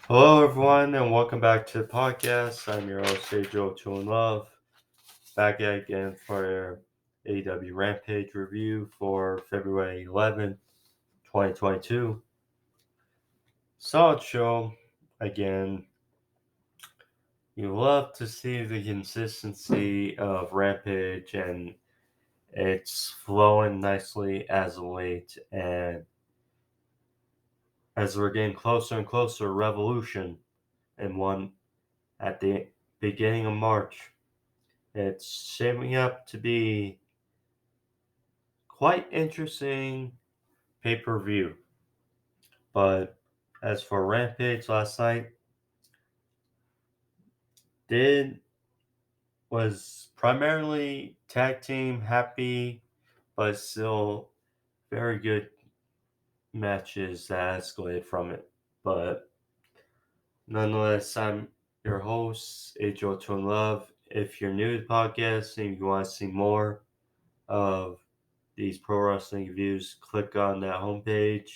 Hello, everyone, and welcome back to the podcast. I'm your host, Joe Two in Love, back again for AEW Rampage review for February 11th, 2022. Solid show. Again, you love to see the consistency of Rampage, and it's flowing nicely as of late. And as we're getting closer and closer to Revolution, and one at the beginning of March. It's shaping up to be quite interesting pay-per-view. But as for Rampage last night, did was primarily tag team happy, but still very good matches that escalated from it. But nonetheless, I'm your host, Joe Twin Love. If you're new to the podcast and you want to see more of these pro wrestling reviews, click on that homepage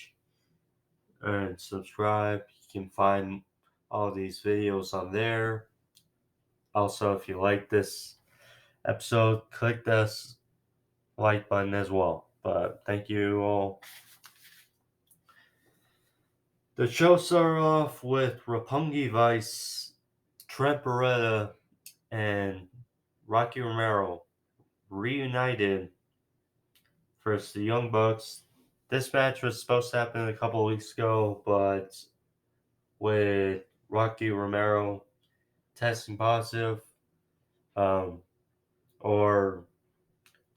and subscribe. You can find all these videos on there. Also, if you like this episode, click this like button as well. But thank you all. The show started off with Roppongi Vice, Trent Beretta, and Rocky Romero reunited versus the Young Bucks. This match was supposed to happen a couple of weeks ago, but with Rocky Romero testing positive, um, or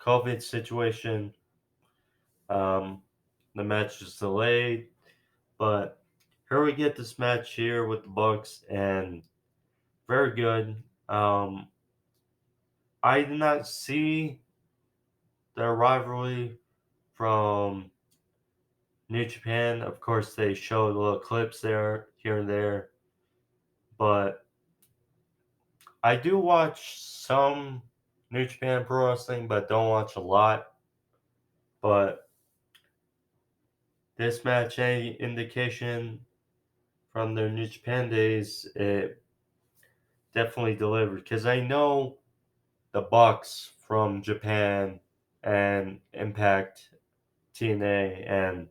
COVID situation, um, the match is delayed. But here we get this match here with the Bucks, and very good. I did not see their rivalry from New Japan. Of course, they showed little clips there, here and there, but I do watch some New Japan Pro Wrestling, but don't watch a lot. But this match, any indication from their New Japan days, it definitely delivered. Because I know the Bucks from Japan and Impact, TNA, and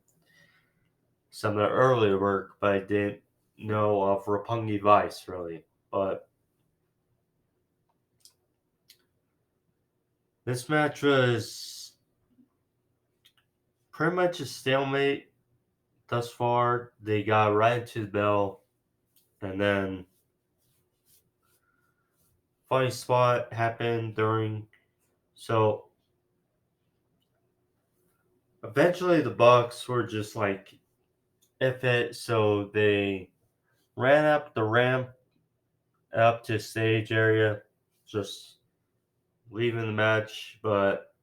some of the earlier work, but I didn't know of Roppongi Vice really. But this match was pretty much a stalemate thus far. They got right into the bell, and then funny spot happened during. So eventually, the Bucks were just like, "If it," so they ran up the ramp up to stage area, just leaving the match, but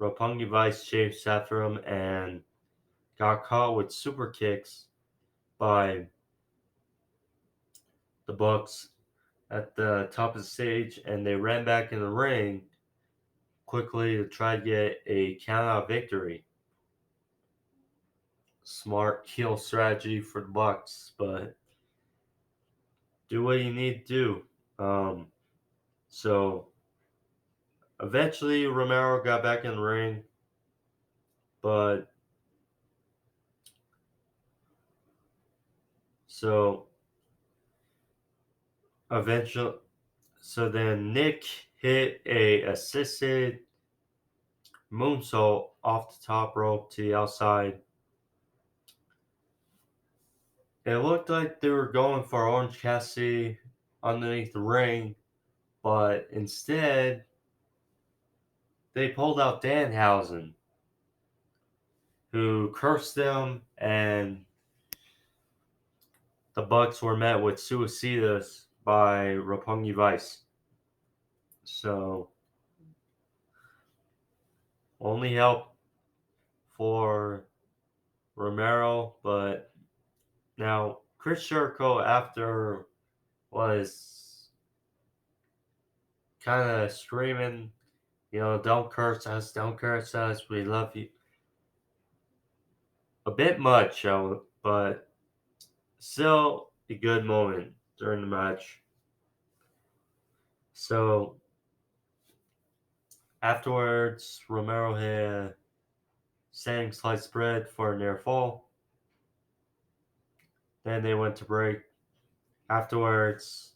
Roppongi Vice chased after him and got caught with super kicks by the Bucks at the top of the stage, and they ran back in the ring quickly to try to get a count-out victory. Smart heel strategy for the Bucks, but do what you need to do. So eventually, Romero got back in the ring, but so eventually, so then Nick hit a assisted moonsault off the top rope to the outside. It looked like they were going for Orange Cassidy underneath the ring, but instead they pulled out Danhausen, who cursed them, and the Bucks were met with suicidas by Roppongi Vice. So only help for Romero, but now Chris Jericho after was kind of screaming, don't curse us, we love you. A bit much, but still, a good moment during the match. So afterwards, Romero had sang sliced bread for a near fall. Then they went to break. Afterwards,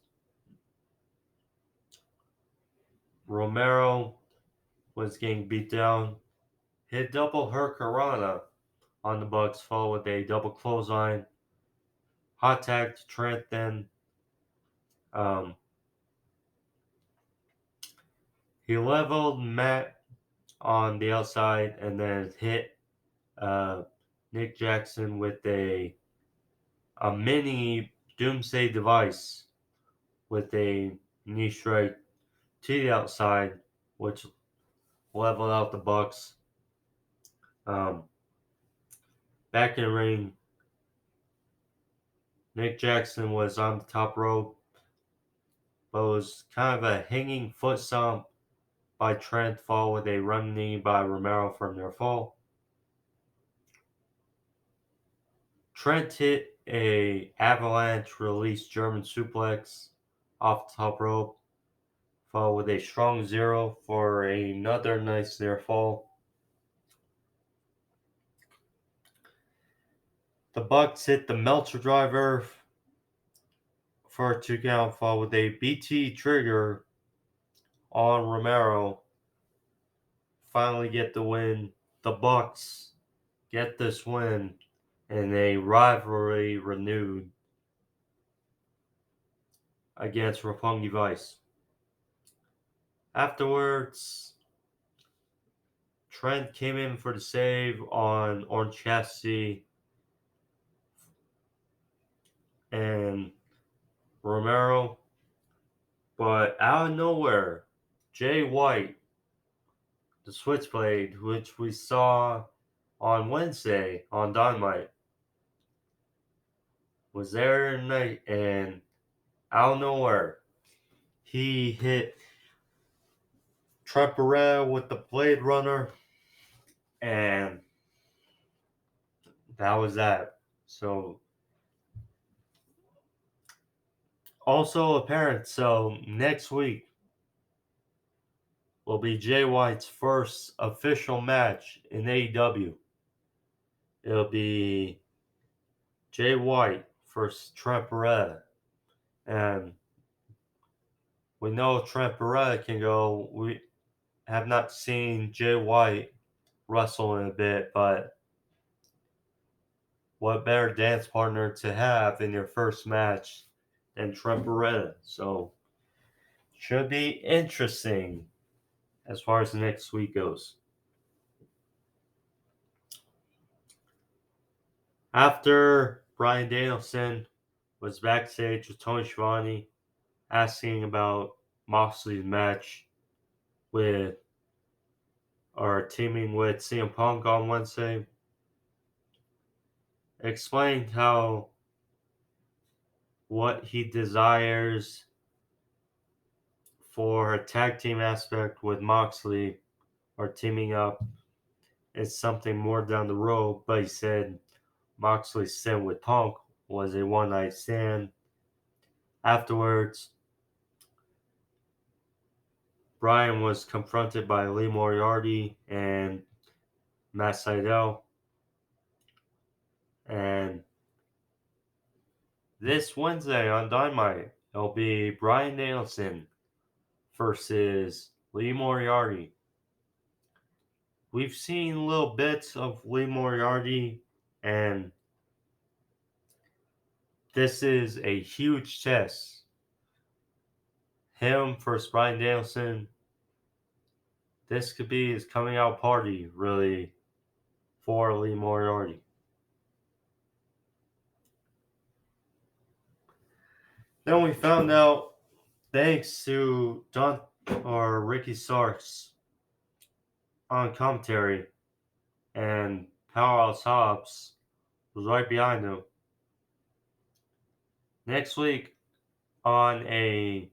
Romero was getting beat down. Hit double Hurricanrana on the Bucks, followed with a double clothesline. Hot tag to Trent then. Um, he leveled Matt on the outside and then hit uh, Nick Jackson with a mini Doomsday device with a knee strike to the outside, which leveled out the Bucks. Um, Back in the ring, Nick Jackson was on the top rope, but it was kind of a hanging foot stomp by Trent, followed with a run knee by Romero from their fall. Trent hit a avalanche release German suplex off the top rope, followed with a strong zero for another nice near fall. The Bucks hit the Meltzer driver for a 2 count, followed with a BT trigger on Romero. Finally get the win. The Bucks get this win and a rivalry renewed against Roppongi Vice. Afterwards, Trent came in for the save on Orange Cassidy and Romero, but out of nowhere, Jay White, the Switchblade, which we saw on Wednesday on Dynamite, was there tonight, and out of nowhere, he hit Trent Barrera with the Blade Runner, and that was that. So, also apparent, so next week will be Jay White's first official match in AEW. It'll be Jay White versus Trent Barrera. And we know Trent Barrera can go. We have not seen Jay White wrestle in a bit, but what better dance partner to have in your first match than Trent Barrera? So, should be interesting as far as the next week goes. After Bryan Danielson was backstage with Tony Schiavone asking about Moxley's match with or teaming with CM Punk on Wednesday, explained how what he desires for a tag team aspect with Moxley or teaming up is something more down the road, but he said Moxley's stint with Punk was a one night stand. Afterwards, Bryan was confronted by Lee Moriarty and Matt Sydal. And this Wednesday on Dynamite, it'll be Bryan Danielson versus Lee Moriarty. We've seen little bits of Lee Moriarty, and this is a huge test. Him versus Bryan Danielson. This could be his coming out party, really, for Lee Moriarty. Then we found out, thanks to Ricky Starks on commentary, and Powerhouse Hobbs was right behind him. Next week, on a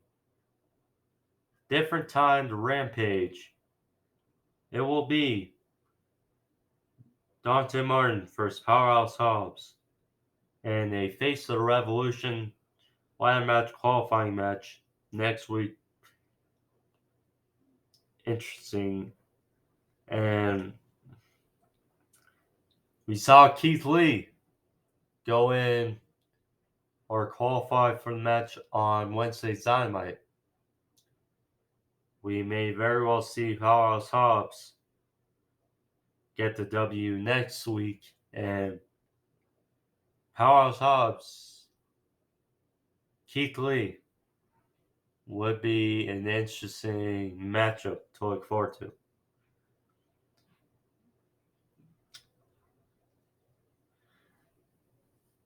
different timed Rampage, it will be Dante Martin versus Powerhouse Hobbs. and a Face of the Revolution ladder match qualifying match next week. Interesting. And we saw Keith Lee go in or qualify for the match on Wednesday's Dynamite. We may very well see Powerhouse Hobbs get the W next week, and Powerhouse Hobbs, Keith Lee would be an interesting matchup to look forward to.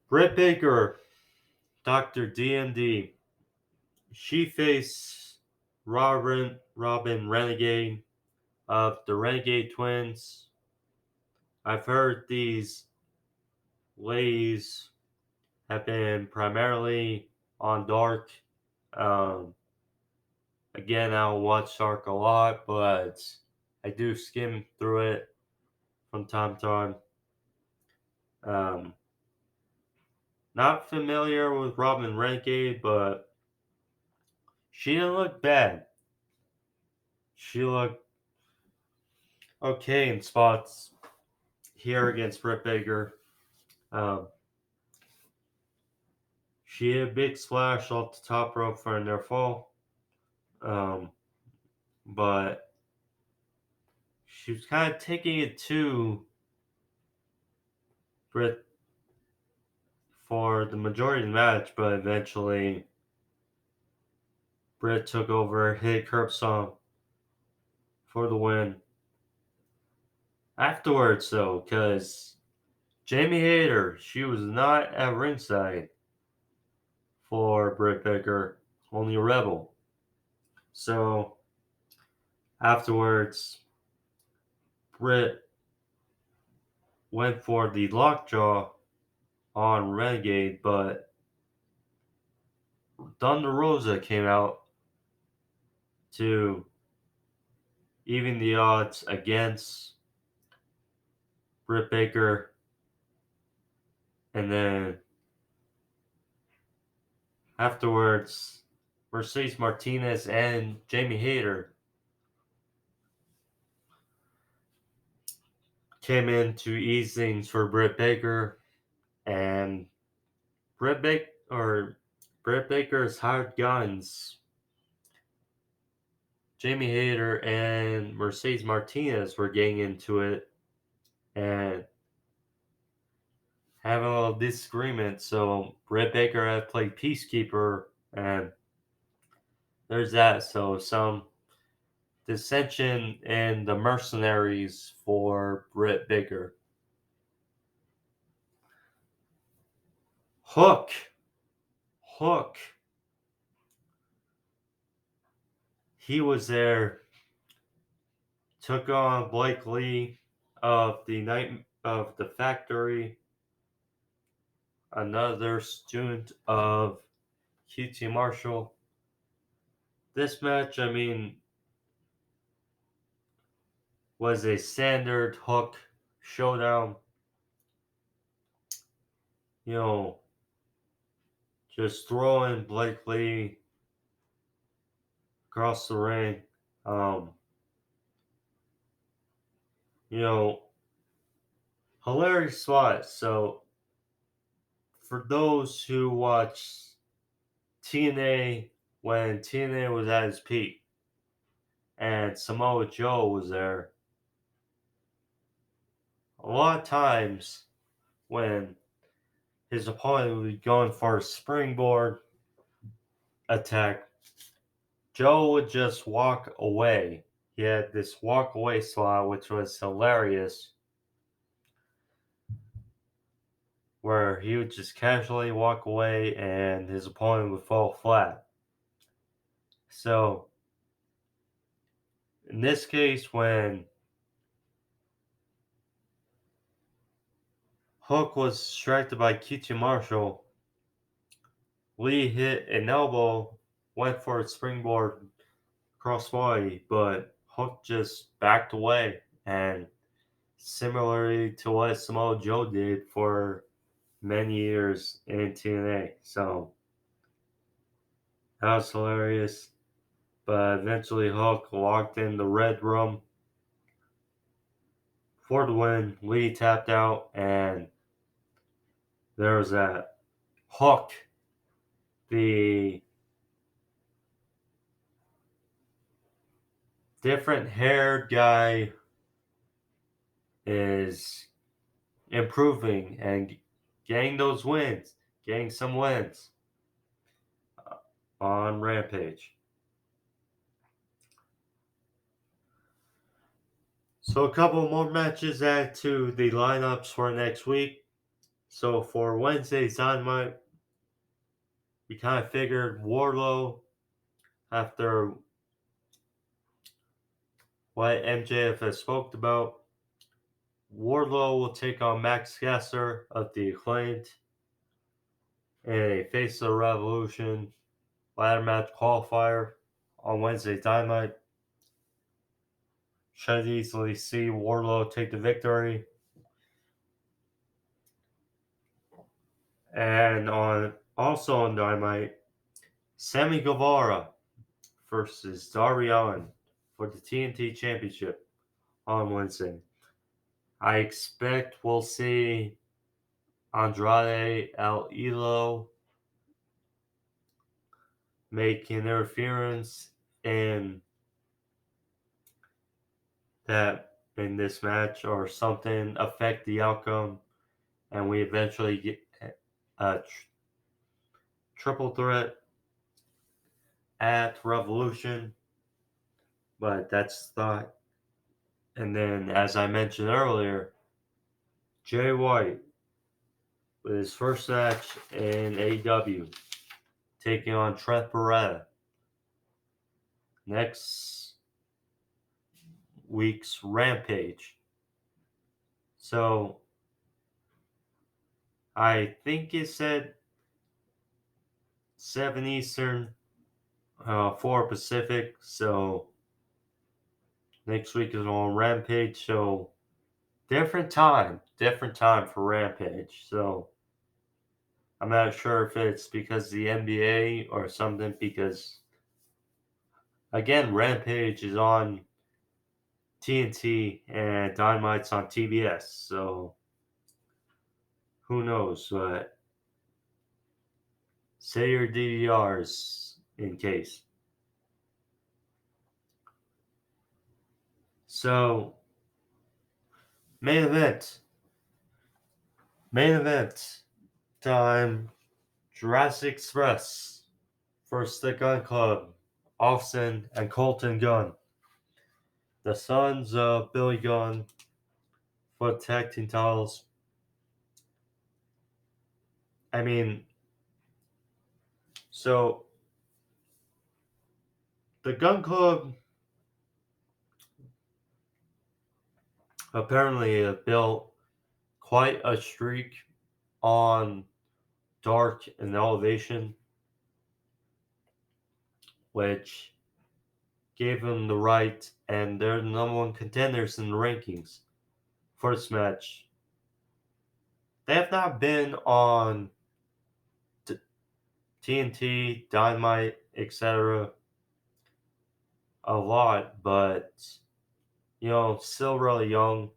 Britt Baker, Dr. DMD, she faced Robyn Renegade of the Renegade Twins. I've heard these ladies have been primarily on Dark. Again, I don't watch Dark a lot, but I do skim through it from time to time. Not familiar with Robyn Renegade, but she didn't look bad. She looked okay in spots here against Britt Baker. She had a big splash off the top rope for a near fall. But she was kind of taking it to Britt for the majority of the match, but eventually Britt took over, hit curb stomp for the win. Afterwards, though, because Jamie Hayter, she was not at ringside for Britt Baker, only Rebel. So afterwards, Britt went for the lockjaw on Renegade, but Thunder Rosa came out to even the odds against Britt Baker, and then afterwards, Mercedes Martinez and Jamie Hayter came in to ease things for Britt Baker, and Britt Baker's hired guns, Jamie Hayter and Mercedes Martinez, were getting into it and having a little disagreement. So Britt Baker had played Peacekeeper, and there's that. So some dissension in the mercenaries for Britt Baker. Hook. He was there, took on Blake Lee of the Factory, another student of QT Marshall. This match, was a standard Hook showdown. Just throwing Blake Lee across the ring. Hilarious spot. So, for those who watched TNA when TNA was at its peak and Samoa Joe was there, a lot of times when his opponent would be going for a springboard attack, Joe would just walk away. He had this walk away spot, which was hilarious, where he would just casually walk away and his opponent would fall flat. So, in this case, when Hook was distracted by QT Marshall, Lee hit an elbow, went for a springboard crossbody, but Hook just backed away. And similarly to what Samoa Joe did for many years in TNA. So that was hilarious. But eventually Hook walked in the red room for the win. Lee tapped out, and there was that Hook, the different haired guy, is improving and getting those wins, getting some wins on Rampage. So a couple more matches added to the lineups for next week. So for Wednesday's Dynamite, we kind of figured Wardlow, after what MJF has spoke about, Wardlow will take on Max Caster of the Acclaimed in a Face of the Revolution ladder match qualifier on Wednesday Dynamite. Should easily see Wardlow take the victory. And also on Dynamite, Sammy Guevara versus Darby Allin for the TNT Championship on Wednesday. I expect we'll see Andrade El Elo make an interference in this match or something affect the outcome, and we eventually get a triple threat at Revolution. But that's thought. And then, as I mentioned earlier, Jay White with his first match in AEW, taking on Trent Beretta next week's Rampage. So I think it said 7 Eastern, 4 Pacific. So next week is on Rampage. So different time for Rampage. So I'm not sure if it's because of the NBA or something, because again, Rampage is on TNT and Dynamite's on TBS, so who knows? But say your DVRs in case. So, main event time. Jurassic Express versus the Gunn Club, Austin and Colton Gunn, the sons of Billy Gunn, for tag team titles. I mean, so the Gun Club apparently built quite a streak on Dark and Elevation, which gave them the right, and they're the number one contenders in the rankings for this match. They have not been on TNT, Dynamite, etc. a lot, but still really young.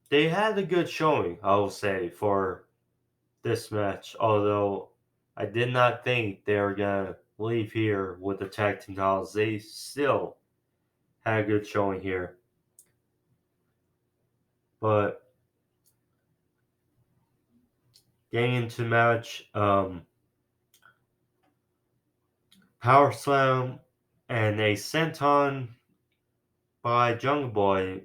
They had a good showing, I will say, for this match, although I did not think they were gonna leave here with the tag team titles. They still had a good showing here. But getting into the match, Power Slam and a senton by Jungle Boy,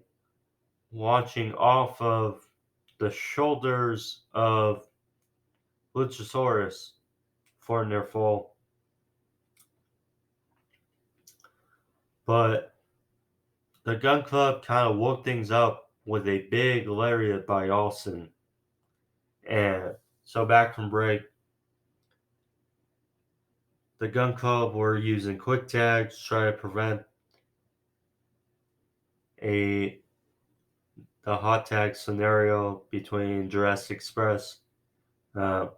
launching off of the shoulders of Luchasaurus for near fall. But the Gun Club kind of woke things up with a big lariat by Austin. And so back from break, the Gun Club were using quick tags to try to prevent the hot tag scenario between Jurassic Express. Uh,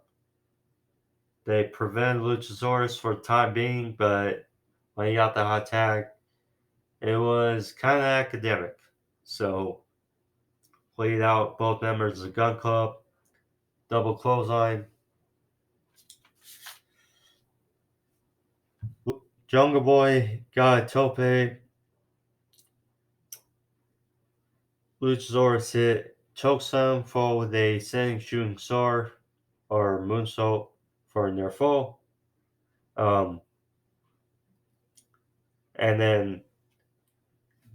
they prevented Luchasaurus for the time being, but when he got the hot tag, it was kind of academic. So, played out both members of the Gun Club, double clothesline. Jungle Boy got a tope. Luchasaurus hit chokeslam fall with a standing shooting star or moonsault for a near fall. And then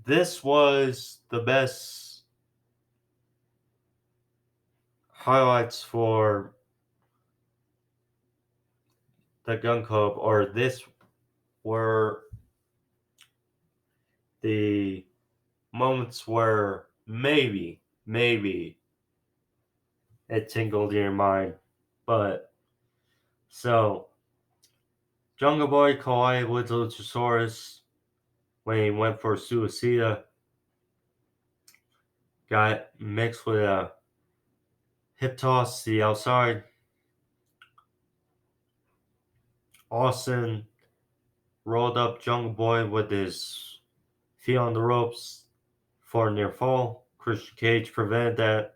this was the best highlights for the Gun Club, or this were the moments where maybe it tingled in your mind. But so Jungle Boy collided with Luchasaurus when he went for Suicida. Got mixed with a hip toss to the outside. Austin rolled up Jungle Boy with his feet on the ropes for a near fall. Christian Cage prevented that.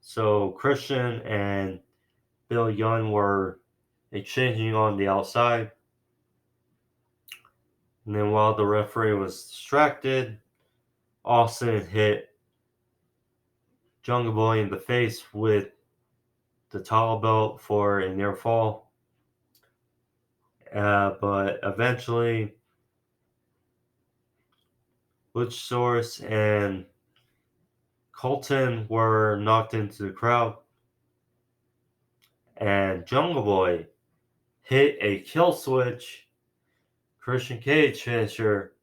So Christian and Bill Gunn were exchanging on the outside. And then while the referee was distracted, Austin hit Jungle Boy in the face with the towel belt for a near fall. But eventually, Luchasaurus and Colton were knocked into the crowd. And Jungle Boy hit a kill switch Christian Cage finisher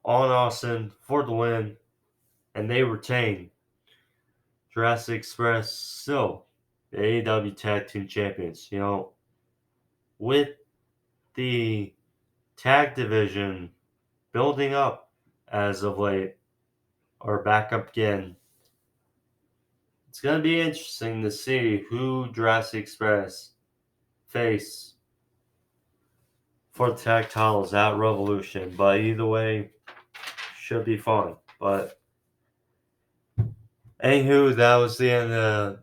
on Austin for the win, and they retain Jurassic Express still the AEW Tag Team Champions. You know, with the tag division building up as of late, or back up again, it's going to be interesting to see who Jurassic Express face for the tag titles at Revolution. But either way, should be fun. But anywho, that was the end of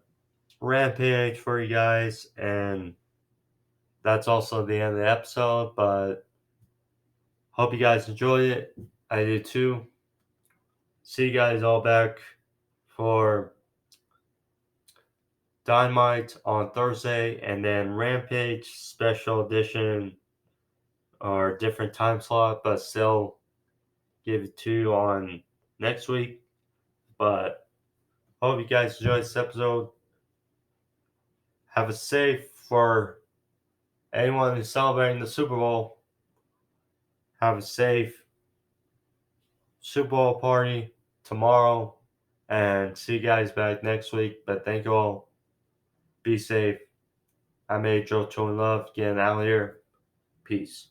Rampage for you guys, and that's also the end of the episode. But hope you guys enjoyed it. I did too. See you guys all back for Dynamite on Thursday, and then Rampage special edition or different time slot, but still give it to you on next week. But hope you guys enjoyed this episode. Have a safe for anyone who's celebrating the Super Bowl. Have a safe Super Bowl party tomorrow, and see you guys back next week. But thank you all. Be safe. I'm AJ Joe Love getting out of here. Peace.